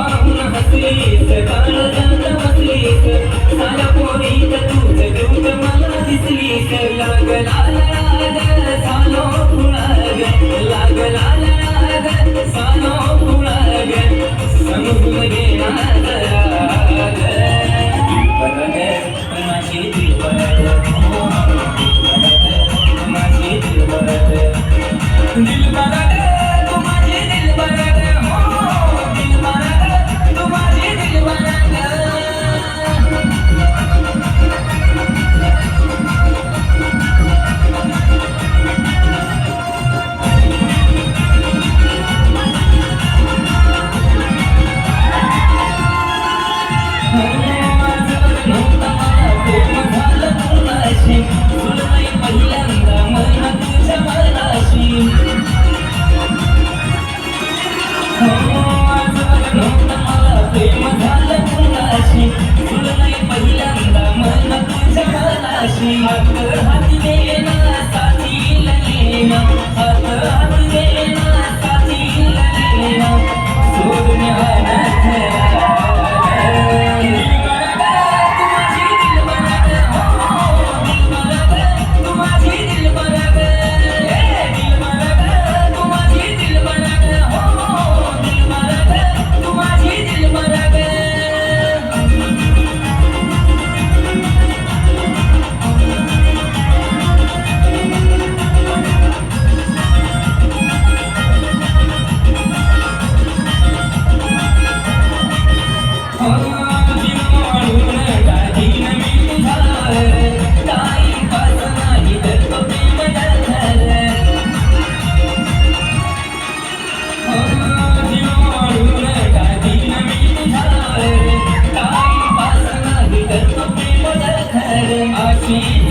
पाहून हसलीस काळजात बसलीस साऱ्या पोरीत तूच दूत मला दिसलीस लागला लाग सानो पुळाग लागला लाग सानो पुळाग समजून घेणार राग दिलबरग माझी दिलबरग माझी दिलबरग दिलबरग तू माझी दिलबरग हो दिलबरग तू माझी दिलबरग हाती देना साथी लेना हात देना साथी लेना सोडण्याला माझी